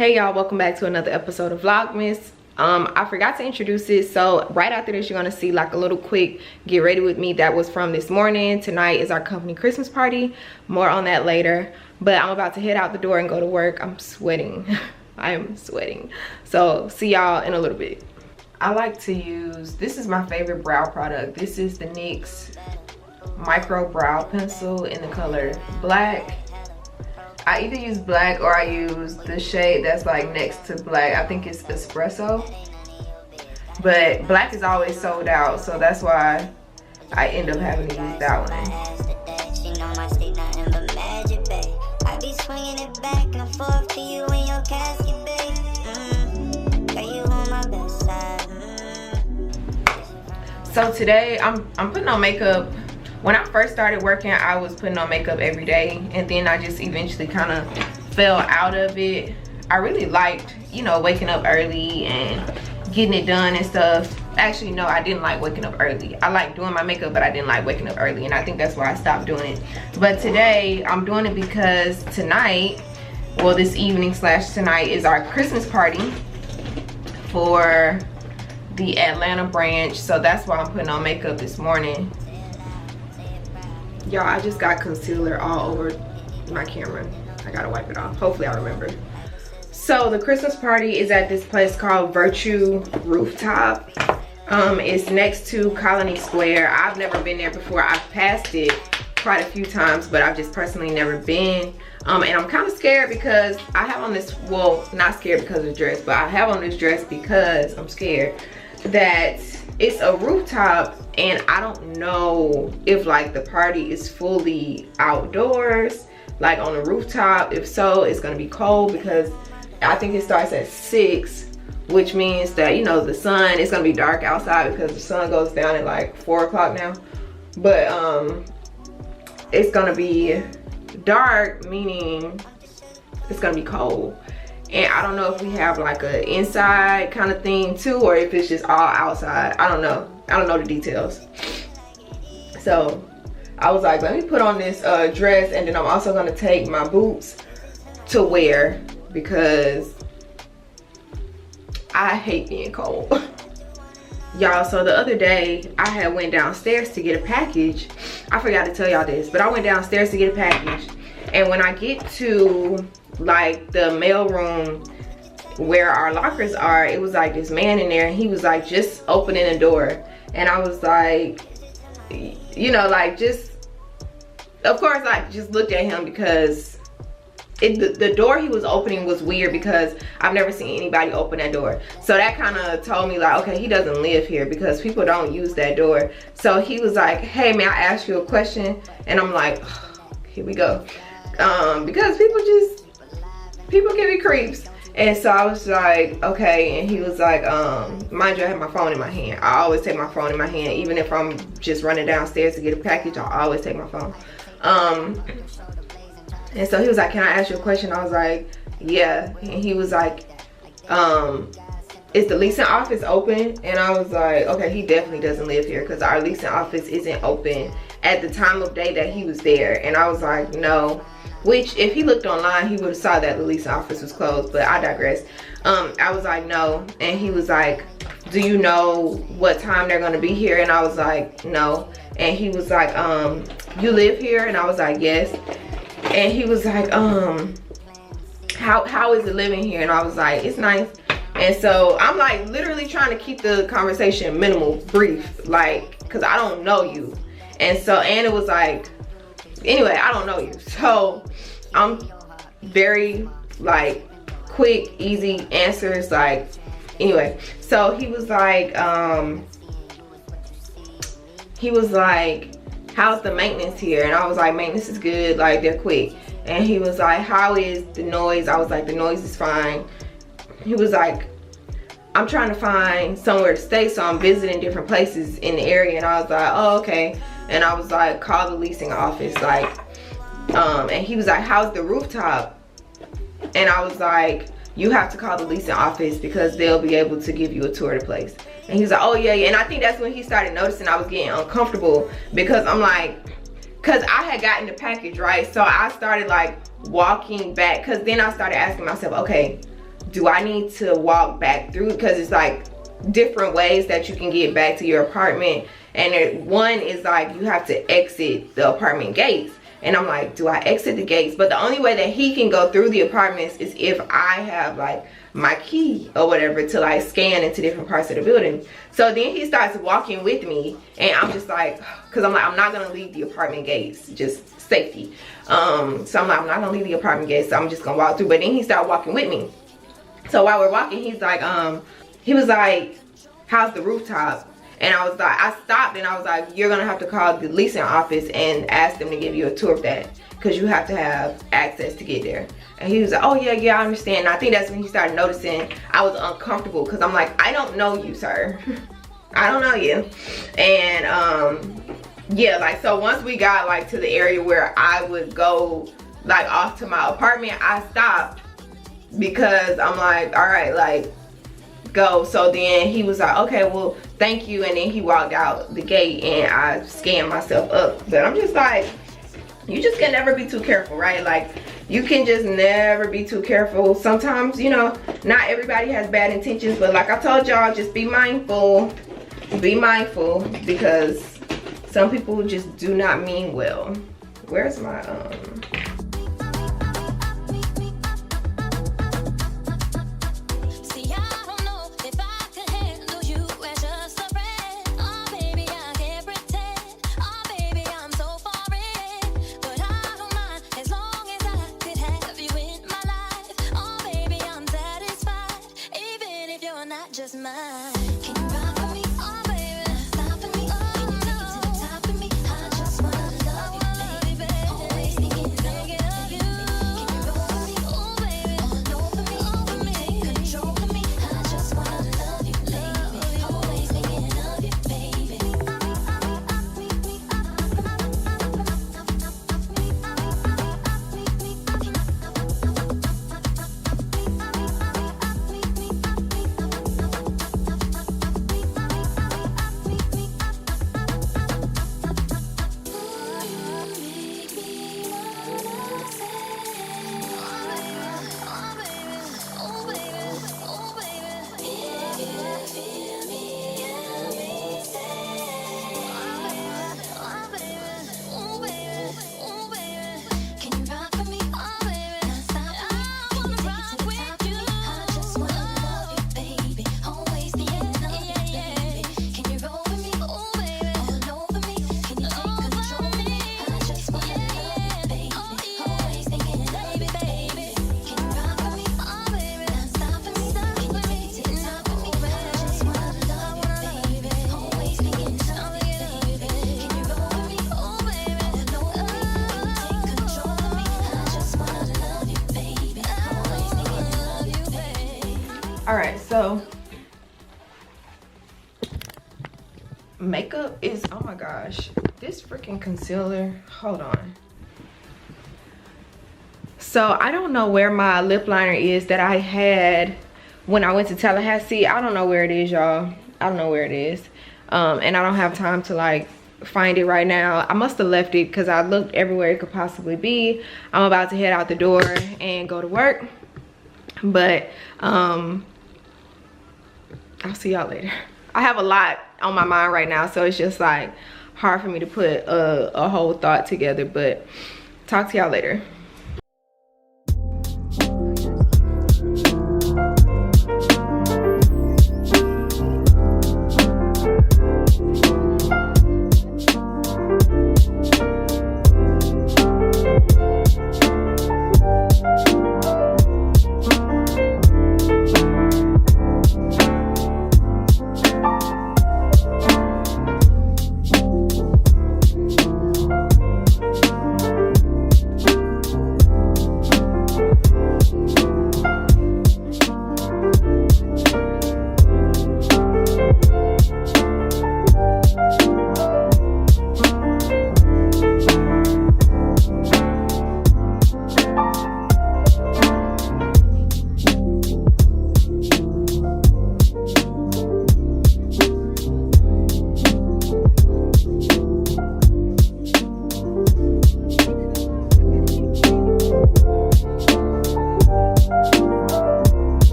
Hey y'all, welcome back to another episode of Vlogmas. I forgot to introduce it, so right after this you're gonna see like a little quick get ready with me that was from this morning. Tonight is our company Christmas party, more on that later, but I'm about to head out the door and go to work. I'm sweating. I am sweating, so see y'all in a little bit. I like to use, this is my favorite brow product. This is the NYX micro brow pencil in the color black. I either use black or I use the shade that's like next to black. I think it's espresso, but black is always sold out, so that's why I end up having to use that one. So today I'm putting on makeup. When I first started working, I was putting on makeup every day, and then I just eventually kind of fell out of it. I really liked, you know, waking up early and getting it done and stuff. Actually, no, I didn't like waking up early. I like doing my makeup, but I didn't like waking up early, and I think that's why I stopped doing it. But today, I'm doing it because tonight, well, this evening slash tonight is our Christmas party for the Atlanta branch, so that's why I'm putting on makeup this morning. Y'all, I just got concealer all over my camera. I gotta wipe it off. Hopefully I remember. So the Christmas party is at this place called Virtue Rooftop. It's next to Colony Square. I've never been there before. I've passed it quite a few times, but I've just personally never been. And I'm kind of scared because I have on this, well, not scared because of the dress, but I have on this dress because I'm scared that it's a rooftop, and I don't know if like the party is fully outdoors, like on the rooftop. If so, it's gonna be cold because I think it starts at 6, which means that, you know, the sun, it's gonna be dark outside because the sun goes down at like 4 o'clock now. But it's gonna be dark, meaning it's gonna be cold. And I don't know if we have like a inside kind of thing too, or if it's just all outside. I don't know. I don't know the details. So I was like, let me put on this dress, and then I'm also gonna take my boots to wear because I hate being cold. Y'all, so the other day I had went downstairs to get a package. I forgot to tell y'all this, but I went downstairs to get a package, and when I get to like the mail room where our lockers are, it was like this man in there, and he was like just opening the door, and I was like, you know, like just, of course I just looked at him because the door he was opening was weird because I've never seen anybody open that door. So that kind of told me like, okay, he doesn't live here because people don't use that door. So he was like, hey, may I ask you a question? And I'm like, oh, here we go. Because people can be creeps. And so I was like, okay. And he was like, mind you, I have my phone in my hand. I always take my phone in my hand. Even if I'm just running downstairs to get a package, I always take my phone. And so he was like, can I ask you a question? I was like, yeah. And he was like, is the leasing office open? And I was like, okay, he definitely doesn't live here because our leasing office isn't open at the time of day that he was there. And I was like, no. Which, if he looked online, he would have saw that the leasing office was closed, but I digress. I was like, no. And he was like, do you know what time they're gonna be here? And I was like, no. And he was like, you live here? And I was like, yes. And he was like, how is it living here? And I was like, it's nice. And so I'm like literally trying to keep the conversation minimal, brief, like, cause I don't know you. And so, and it was like, anyway, I don't know you. So I'm very like quick, easy answers, like, anyway. So he was like, how's the maintenance here? And I was like, maintenance is good, like they're quick. And he was like, how is the noise? I was like, the noise is fine. He was like, I'm trying to find somewhere to stay, so I'm visiting different places in the area. And I was like, oh, okay. And I was like, call the leasing office, like, and he was like, how's the rooftop? And I was like, you have to call the leasing office because they'll be able to give you a tour of the place. And he was like, oh yeah, yeah. And I think that's when he started noticing I was getting uncomfortable because I'm like, cause I had gotten the package, right? So I started like walking back, cause then I started asking myself, okay, do I need to walk back through, because it's like different ways that you can get back to your apartment, and one is like you have to exit the apartment gates. And I'm like, do I exit the gates? But the only way that he can go through the apartments is if I have like my key or whatever to like scan into different parts of the building. So then he starts walking with me, and I'm just like, because I'm like, I'm not gonna leave the apartment gates, just safety. So I'm like, I'm not gonna leave the apartment gates, so I'm just gonna walk through. But then he started walking with me. So while we're walking, he's like, he was like, how's the rooftop? And I was like, I stopped and I was like, you're gonna have to call the leasing office and ask them to give you a tour of that, because you have to have access to get there. And he was like, oh yeah, I understand. And I think that's when he started noticing I was uncomfortable, because I'm like, I don't know you, sir. I don't know you. And yeah, like, so once we got like to the area where I would go like off to my apartment, I stopped, because I'm like, all right, like, go. So then he was like, okay, well, thank you. And then he walked out the gate, and I scanned myself up. But I'm just like, you just can never be too careful, right? Like, you can just never be too careful. Sometimes, you know, not everybody has bad intentions, but like I told y'all, just be mindful, because some people just do not mean well. Where's my just mine. Can you ride for me? Oh, baby, stop for me. Oh, no. To the top of me. I just wanna love you, baby. Always thinking of you. Can you roll for me? Oh, baby, all over me. Oh, me. Take control of me. I just wanna love you, baby. Always thinking of you, baby. Alright, so makeup is, oh my gosh, this freaking concealer, hold on. So I don't know where my lip liner is that I had when I went to Tallahassee. I don't know where it is, y'all. I don't know where it is. And I don't have time to like find it right now. I must have left it because I looked everywhere it could possibly be. I'm about to head out the door and go to work, but I'll see y'all later. I have a lot on my mind right now, so it's just like hard for me to put a whole thought together, but talk to y'all later.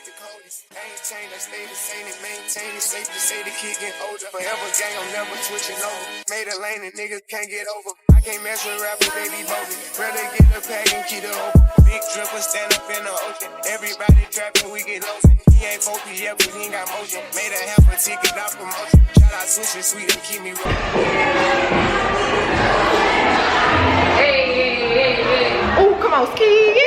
with the coldest. I ain't changed, I stay the same and maintain it. Safe to say the kid getting older. Forever gang, I'm never switching over. Made a lane and niggas can't get over. I can't mess with rappers, they be bogus. Rather get the pack and keep it open. Big dripper stand up in the ocean. Everybody trapping, we get lost. He ain't focused yet, but he ain't got motion. Made a half a ticket, not promotion. Shout out Sushi Sweet and keep me rolling. Hey. Oh, come on, ski.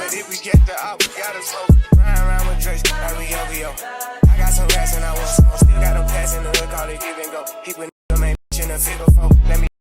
But if we get the op, we gotta smoke. Ride around with Drake, like we OVO. I got some rats and I want some more. Still got a pass in the hood, call it give and go. Keep a nigga, man, in a figure four. Let me